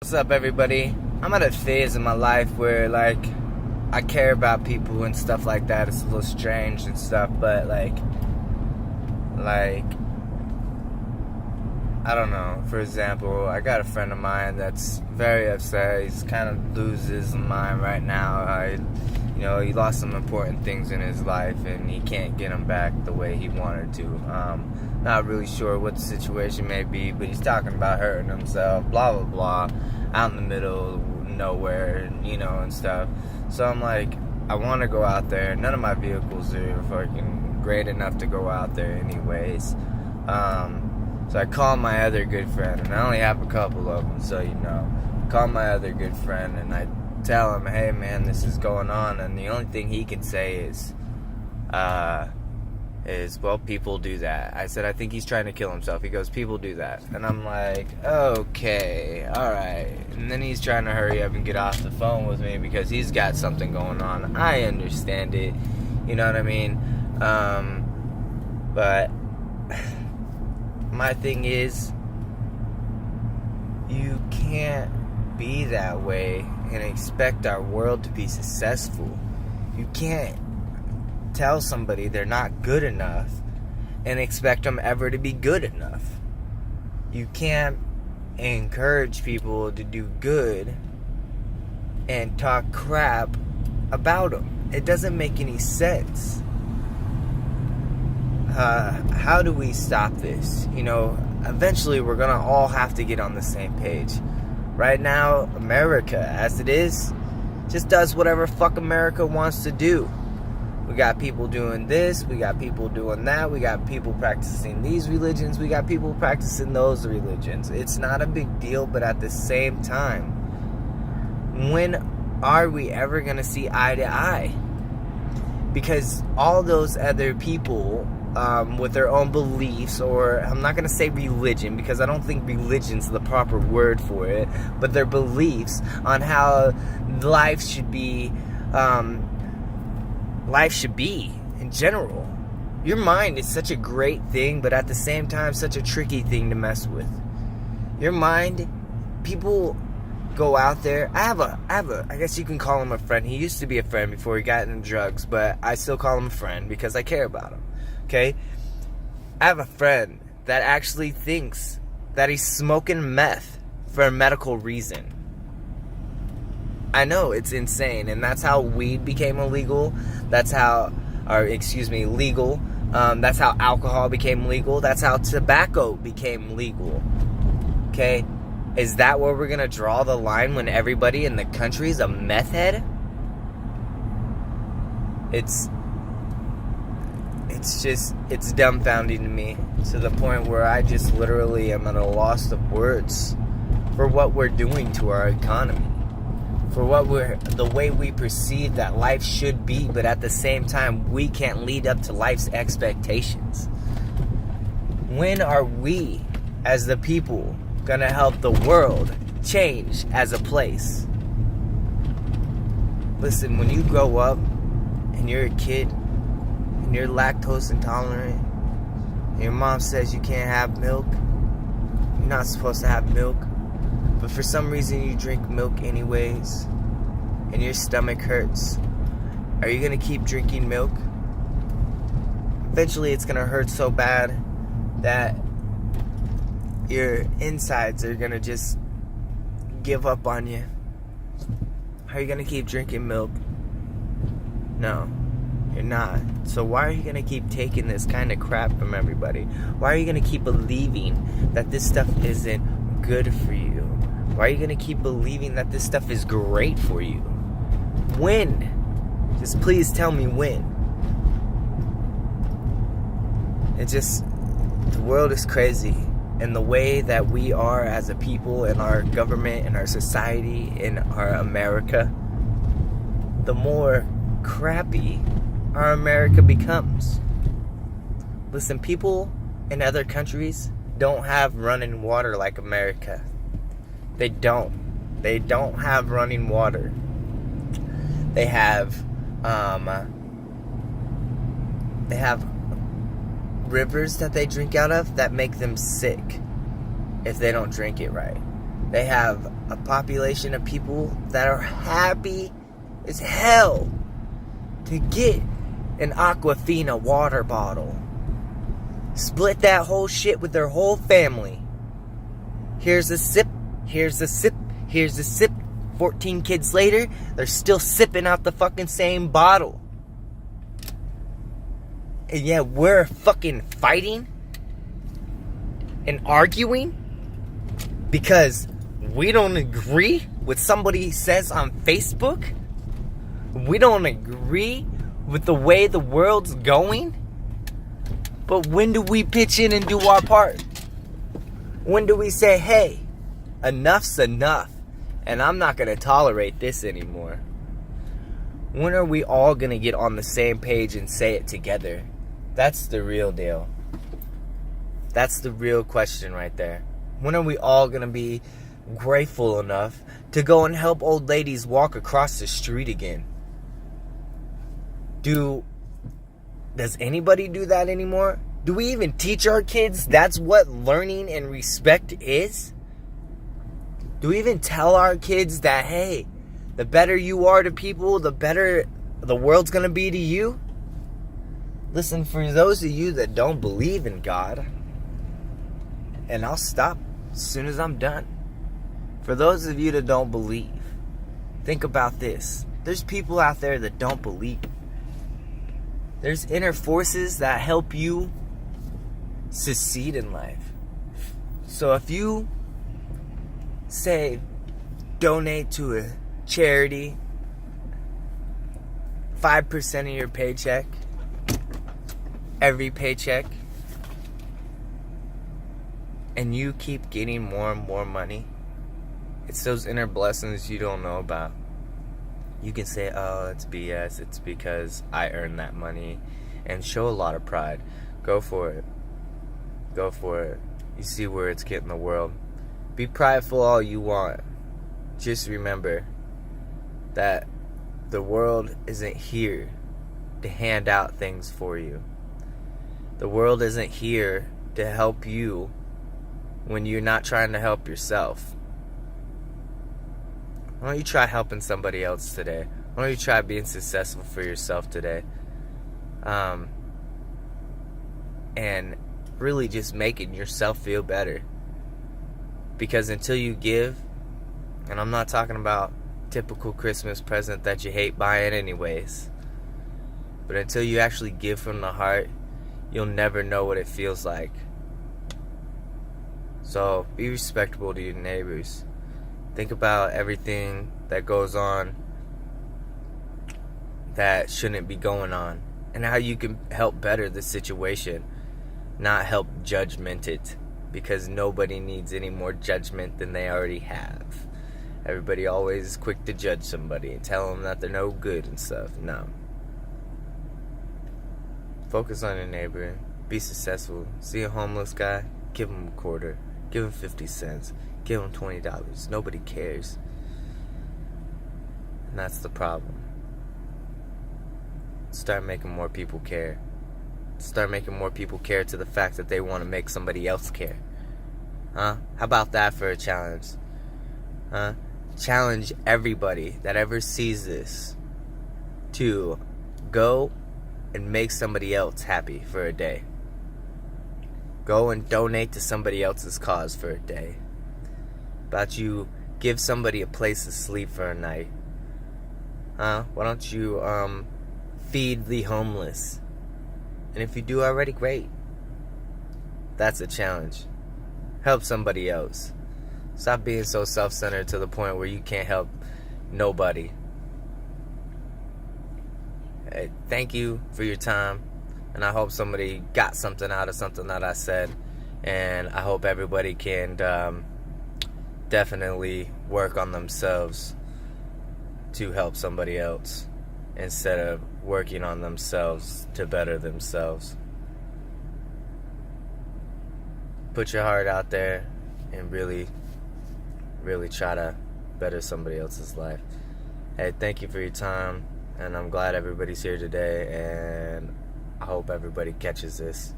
What's up, everybody? I'm at a phase in my life where, I care about people and stuff like that. It's a little strange and stuff, but, I don't know. For example, I got a friend of mine that's very upset. He's kind of loses his mind right now. He lost some important things in his life, and he can't get them back the way he wanted to. Not really sure what the situation may be, but he's talking about hurting himself, blah, blah, blah, out in the middle of nowhere, and stuff. So I'm like, I want to go out there. None of my vehicles are fucking great enough to go out there anyways. So I call my other good friend, and I only have a couple of them, so I call my other good friend, and I tell him, hey man, this is going on, and the only thing he can say is, well, people do that. I said, I think he's trying to kill himself. He goes, people do that. And I'm like, okay, alright. And then he's trying to hurry up and get off the phone with me because he's got something going on. I understand it. You know what I mean? But my thing is, you can't be that way and expect our world to be successful. You can't tell somebody they're not good enough and expect them ever to be good enough. You can't encourage people to do good and talk crap about them. It doesn't make any sense. How do we stop this? Eventually we're gonna all have to get on the same page. Right now, America, as it is, just does whatever fuck America wants to do. We got people doing this, we got people doing that, we got people practicing these religions, we got people practicing those religions. It's not a big deal, but at the same time, when are we ever gonna see eye to eye? Because all those other people with their own beliefs, or I'm not going to say religion because I don't think religion's the proper word for it, but their beliefs on how life should be in general. Your mind is such a great thing, but at the same time such a tricky thing to mess with. Your mind, people go out there. I guess you can call him a friend. He used to be a friend before he got into drugs, but I still call him a friend because I care about him. Okay? I have a friend that actually thinks that he's smoking meth for a medical reason. I know, it's insane, and that's how weed became illegal. That's how, legal. That's how alcohol became legal. That's how tobacco became legal. Okay? Is that where we're gonna draw the line when everybody in the country is a meth head? It's dumbfounding to me, to the point where I just literally am at a loss of words for what we're doing to our economy, for the way we perceive that life should be, but at the same time we can't lead up to life's expectations. When are we as the people gonna help the world change as a place? Listen, when you grow up and you're a kid and you're lactose intolerant, and your mom says you can't have milk, you're not supposed to have milk, but for some reason you drink milk anyways, and your stomach hurts, are you gonna keep drinking milk? Eventually it's gonna hurt so bad that your insides are gonna just give up on you. Are you gonna keep drinking milk? No, you're not. So why are you gonna keep taking this kind of crap from everybody? Why are you gonna keep believing that this stuff isn't good for you? Why are you gonna keep believing that this stuff is great for you? When? Just please tell me when. The world is crazy. And the way that we are as a people, in our government, in our society, in our America, the more crappy our America becomes. Listen, people in other countries don't have running water like America. They don't have running water. They have rivers that they drink out of that make them sick if they don't drink it right. They have a population of people that are happy as hell to get an Aquafina water bottle. Split that whole shit with their whole family. Here's a sip, here's a sip, here's a sip. 14 kids later, they're still sipping out the fucking same bottle. And yeah, we're fucking fighting and arguing because we don't agree with somebody says on Facebook. We don't agree with the way the world's going. But when do we pitch in and do our part? When do we say, hey, enough's enough, and I'm not going to tolerate this anymore? When are we all going to get on the same page and say it together? That's the real deal. That's the real question right there. When are we all going to be grateful enough to go and help old ladies walk across the street again? Does anybody do that anymore? Do we even teach our kids that's what learning and respect is? Do we even tell our kids that, hey, the better you are to people, the better the world's going to be to you? Listen, for those of you that don't believe in God, and I'll stop as soon as I'm done. For those of you that don't believe, think about this. There's people out there that don't believe. There's inner forces that help you succeed in life. So if you say donate to a charity 5% of your paycheck, every paycheck, and you keep getting more and more money, it's those inner blessings you don't know about. You can say, oh, it's BS, it's because I earned that money, and show a lot of pride. Go for it. Go for it. You see where it's getting the world. Be prideful all you want. Just remember that the world isn't here to hand out things for you. The world isn't here to help you when you're not trying to help yourself. Why don't you try helping somebody else today? Why don't you try being successful for yourself today? And really just making yourself feel better. Because until you give, and I'm not talking about typical Christmas present that you hate buying anyways, but until you actually give from the heart, you'll never know what it feels like. So be respectable to your neighbors. Think about everything that goes on that shouldn't be going on, and how you can help better the situation, not help judgment it, because nobody needs any more judgment than they already have. Everybody always is quick to judge somebody and tell them that they're no good and stuff. No. Focus on your neighbor. Be successful. See a homeless guy, give him a quarter. Give him 50 cents. Give him $20. Nobody cares. And that's the problem. Start making more people care. Start making more people care to the fact that they want to make somebody else care. Huh? How about that for a challenge? Huh? Challenge everybody that ever sees this to go and make somebody else happy for a day. Go and donate to somebody else's cause for a day. About you give somebody a place to sleep for a night. Huh? Why don't you feed the homeless? And if you do already, great. That's a challenge. Help somebody else. Stop being so self-centered to the point where you can't help nobody. Hey, thank you for your time. And I hope somebody got something out of something that I said. And I hope everybody can definitely work on themselves to help somebody else, instead of working on themselves to better themselves. Put your heart out there and really, really try to better somebody else's life. Hey, thank you for your time, and I'm glad everybody's here today, and I hope everybody catches this.